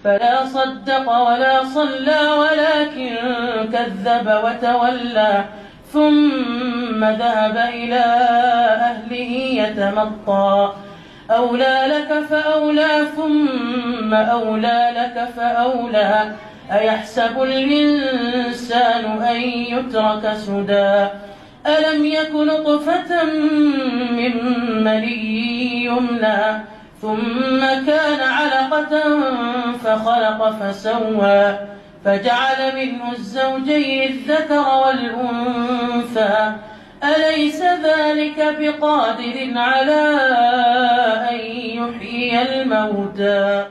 فلا صدق ولا صلى ولكن كذب وتولى ثم ذهب إلى أهله يتمطى أولى لك فأولى ثم أولى لك فأولى أيحسب الإنسان أن يترك سدى ألم يك نطفة من مني يمنى ثم كان علقة فخلق فسوى فجعل منه الزوجين الذكر والأنثى أليس ذلك بقادر على أن يحيي الموتى